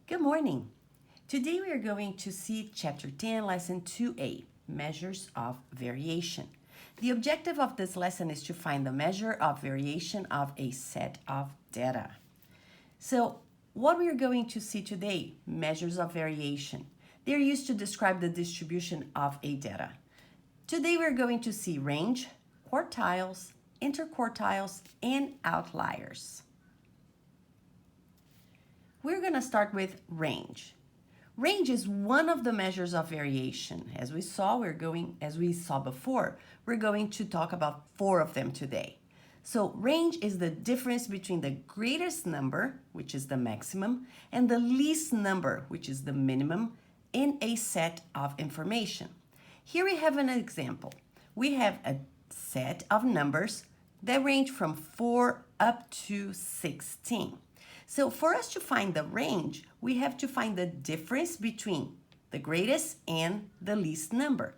Good morning. Today we are going to see Chapter 10, Lesson 2A, Measures of Variation. The objective of this lesson is to find the measure of variation of a set of data. So, what we are going to see today, measures of variation. They're used to describe the distribution of a data. Today we're going to see range, quartiles, interquartiles, and outliers. We're going to start with range. Range is one of the measures of variation. As we saw before, we're going to talk about 4 of them today. So range is the difference between the greatest number, which is the maximum, and the least number, which is the minimum, in a set of information. Here we have an example. We have a set of numbers that range from 4 up to 16. So for us to find the range, we have to find the difference between the greatest and the least number.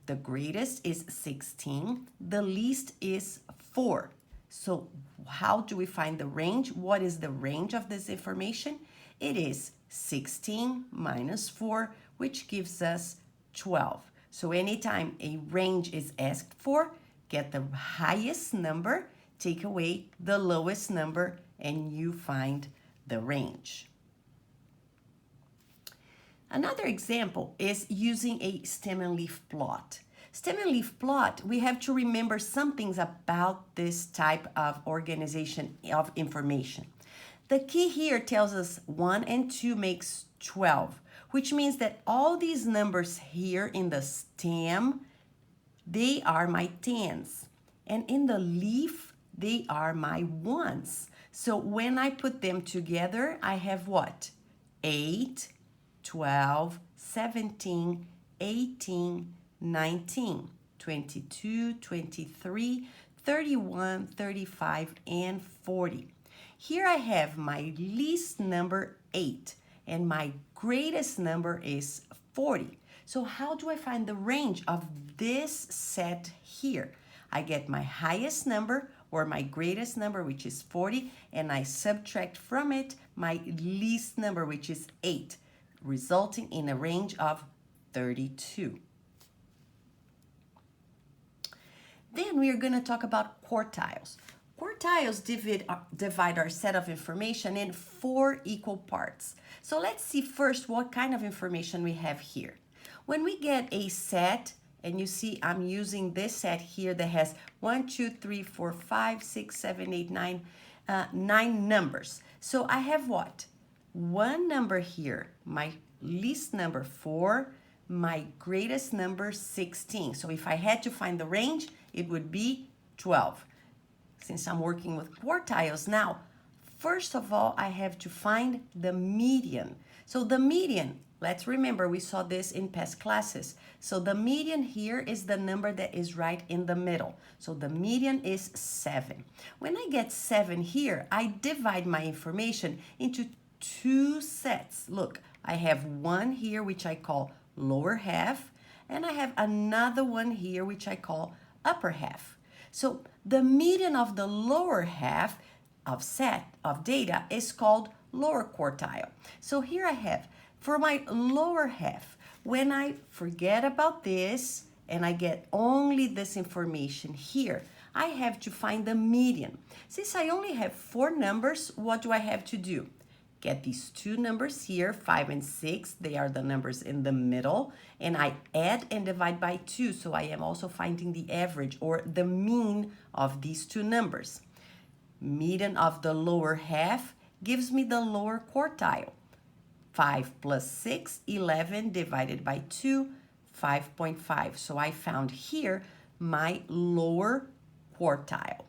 The greatest is 16, the least is 4. So how do we find the range? What is the range of this information? It is 16 minus 4, which gives us 12. So anytime a range is asked for, get the highest number, take away the lowest number, and you find the range. Another example is using a stem and leaf plot. Stem and leaf plot, we have to remember some things about this type of organization of information. The key here tells us 1 and 2 makes 12, which means that all these numbers here in the stem, they are my tens. And in the leaf, they are my ones. So when I put them together, I have what? 8, 12, 17, 18, 19, 22, 23, 31, 35, and 40. Here I have my least number 8, and my greatest number is 40. So how do I find the range of this set here? I get my highest number, or my greatest number, which is 40, and I subtract from it my least number, which is 8, resulting in a range of 32. Then we are going to talk about quartiles. Quartiles divide our set of information in 4 equal parts. So let's see first what kind of information we have here. When we get a set, and you see I'm using this set here that has 1, 2, 3, 4, 5, 6, 7, 8, 9, 9 numbers. So I have what? One number here, my least number 4, my greatest number 16. So if I had to find the range, it would be 12. Since I'm working with quartiles now, first of all, I have to find the median. So the median, let's remember, we saw this in past classes. So the median here is the number that is right in the middle. So the median is 7. When I get 7 here, I divide my information into 2 sets. Look, I have one here, which I call lower half, and I have another one here, which I call upper half. So the median of the lower half of set of data is called lower quartile. So here I have, for my lower half, when I forget about this and I get only this information here, I have to find the median. Since I only have 4 numbers, what do I have to do? Get these 2 numbers here, 5 and 6, they are the numbers in the middle, and I add and divide by 2, so I am also finding the average or the mean of these 2 numbers. Median of the lower half gives me the lower quartile. 5 plus 6, 11 divided by 2, 5.5. So I found here my lower quartile.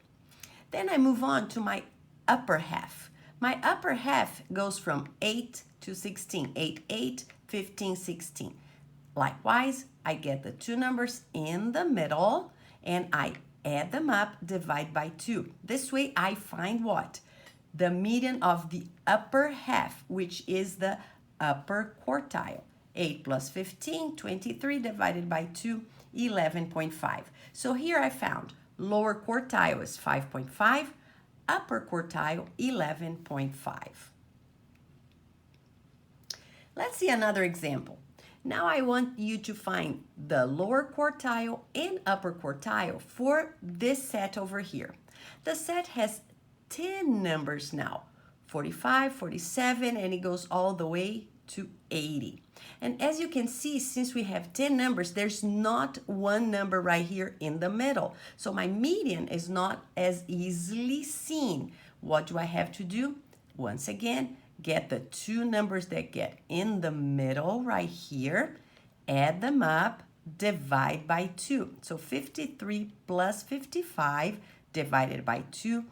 Then I move on to my upper half. My upper half goes from 8 to 16. 8, 8, 15, 16. Likewise, I get the 2 numbers in the middle and I add them up, divide by 2. This way I find what? The median of the upper half, which is the upper quartile. 8 plus 15, 23 divided by 2, 11.5. So here I found lower quartile is 5.5, upper quartile 11.5. Let's see another example. Now I want you to find the lower quartile and upper quartile for this set over here. The set has 10 numbers now, 45, 47, and it goes all the way to 80. And as you can see, since we have 10 numbers, there's not one number right here in the middle. So my median is not as easily seen. What do I have to do? Once again, get the two numbers that get in the middle right here, add them up, divide by 2. So 53 plus 55 divided by 2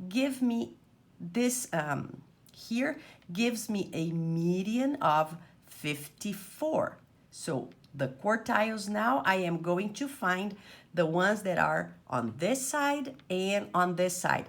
give me this here gives me a median of 54. So the quartiles now, I am going to find the ones that are on this side and on this side.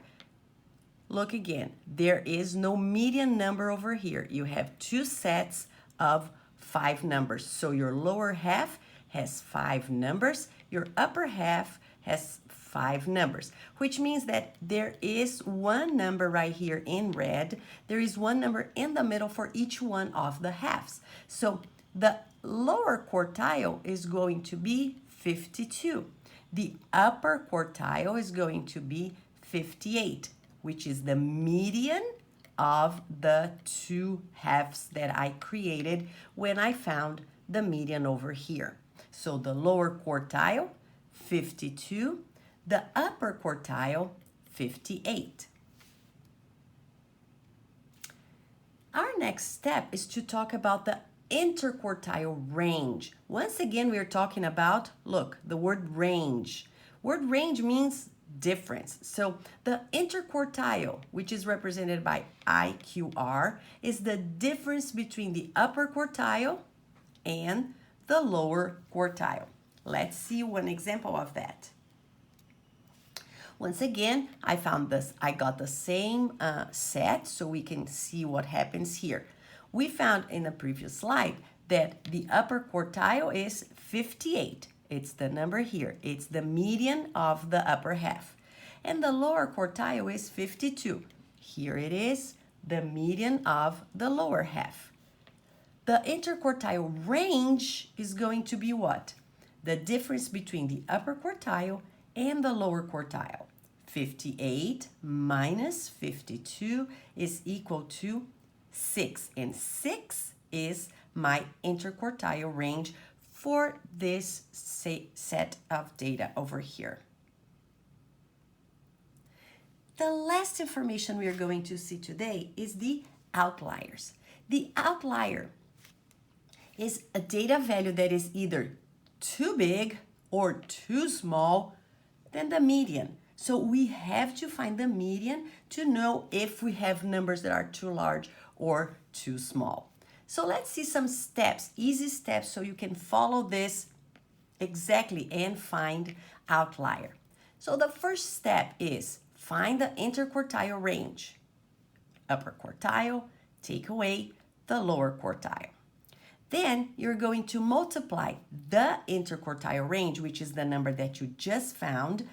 Look again, there is no median number over here. You have two sets of 5 numbers. So your lower half has 5 numbers, your upper half has 5 numbers, which means that there is one number right here in red. There is one number in the middle for each one of the halves. So the lower quartile is going to be 52. The upper quartile is going to be 58, which is the median of the two halves that I created when I found the median over here. So the lower quartile, 52, the upper quartile, 58. Our next step is to talk about the interquartile range. Once again, we are talking about, look, the word range. Word range means difference. So the interquartile, which is represented by IQR, is the difference between the upper quartile and the lower quartile. Let's see one example of that. Once again, I got the same set, so we can see what happens here. We found in the previous slide that the upper quartile is 58. It's the number here. It's the median of the upper half. And the lower quartile is 52. Here it is, the median of the lower half. The interquartile range is going to be what? The difference between the upper quartile and the lower quartile. 58 minus 52 is equal to 6. And 6 is my interquartile range for this set of data over here. The last information we are going to see today is the outliers. The outlier is a data value that is either too big or too small than the median. So we have to find the median to know if we have numbers that are too large or too small. So let's see some steps, easy steps, so you can follow this exactly and find outlier. So the first step is find the interquartile range. Upper quartile, take away the lower quartile. Then you're going to multiply the interquartile range, which is the number that you just found,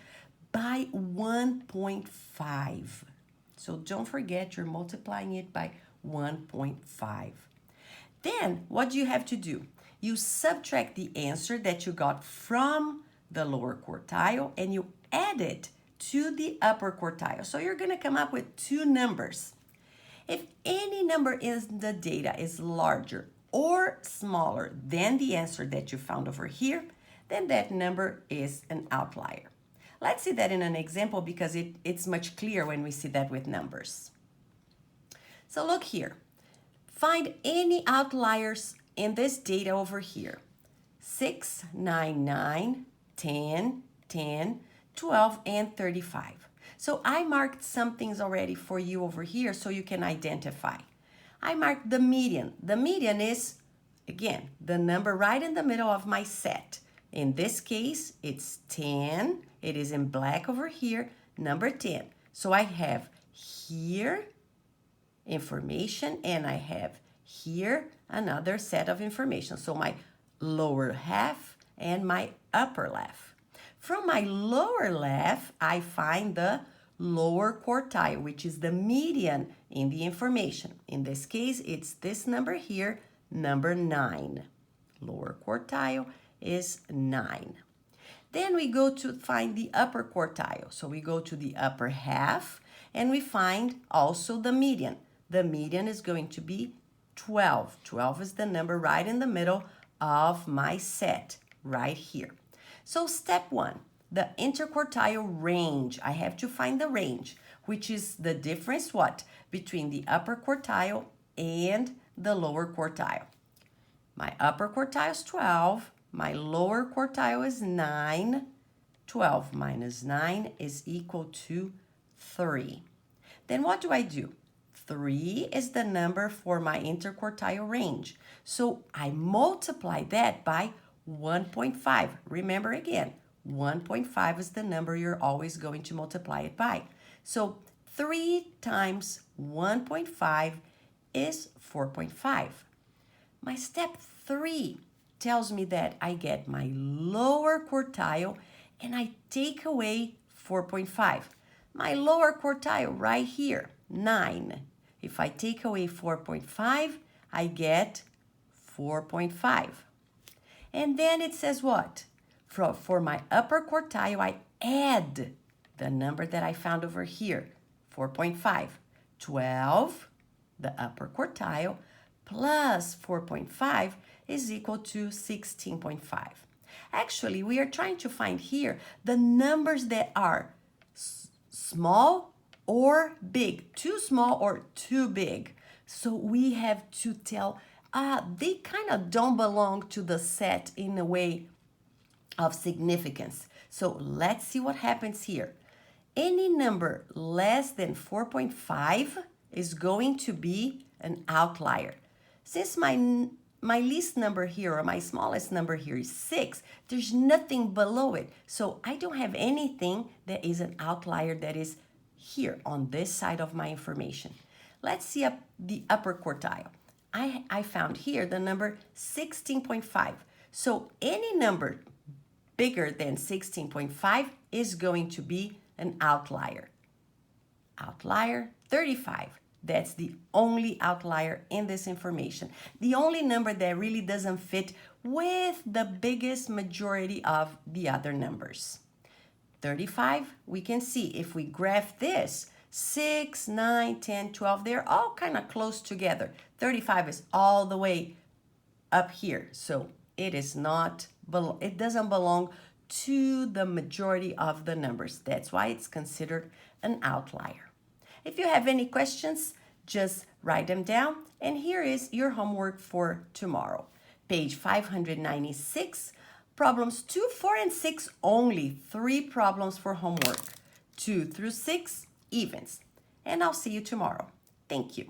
by 1.5. So don't forget you're multiplying it by 1.5. Then what do you have to do? You subtract the answer that you got from the lower quartile and you add it to the upper quartile. So you're going to come up with two numbers. If any number in the data is larger or smaller than the answer that you found over here, then that number is an outlier. Let's see that in an example because it's much clearer when we see that with numbers. So look here. Find any outliers in this data over here. 6, 9, 9, 10, 10, 12, and 35. So I marked some things already for you over here so you can identify. I marked the median. The median is, again, the number right in the middle of my set. In this case, it's 10. It is in black over here, number 10. So I have here information and I have here another set of information. So my lower half and my upper half. From my lower left, I find the lower quartile, which is the median in the information. In this case, it's this number here, number 9. Lower quartile is 9. Then we go to find the upper quartile. So we go to the upper half and we find also the median. The median is going to be 12. 12 is the number right in the middle of my set right here. So step 1, the interquartile range. I have to find the range, which is the difference what? Between the upper quartile and the lower quartile. My upper quartile is 12. My lower quartile is 9. 12 minus 9 is equal to 3. Then what do I do? 3 is the number for my interquartile range. So I multiply that by 1.5. Remember again, 1.5 is the number you're always going to multiply it by. So 3 times 1.5 is 4.5. My step 3 tells me that I get my lower quartile and I take away 4.5. My lower quartile right here, 9. If I take away 4.5, I get 4.5. And then it says what? For my upper quartile, I add the number that I found over here, 4.5. 12, the upper quartile, plus 4.5 is equal to 16.5. Actually, we are trying to find here the numbers that are small or big, too small or too big. So we have to tell, they kind of don't belong to the set in a way of significance. So let's see what happens here. Any number less than 4.5 is going to be an outlier. Since my least number here, or my smallest number here, is 6, there's nothing below it. So I don't have anything that is an outlier that is here on this side of my information. Let's see the upper quartile. I found here the number 16.5. So any number bigger than 16.5 is going to be an outlier. Outlier 35. That's the only outlier in this information. The only number that really doesn't fit with the biggest majority of the other numbers. 35, we can see if we graph this, 6, 9, 10, 12, they're all kind of close together. 35 is all the way up here. So it doesn't belong to the majority of the numbers. That's why it's considered an outlier. If you have any questions, just write them down. And here is your homework for tomorrow. Page 596, problems 2, 4, and 6 only. 3 problems for homework. 2 through 6, evens. And I'll see you tomorrow. Thank you.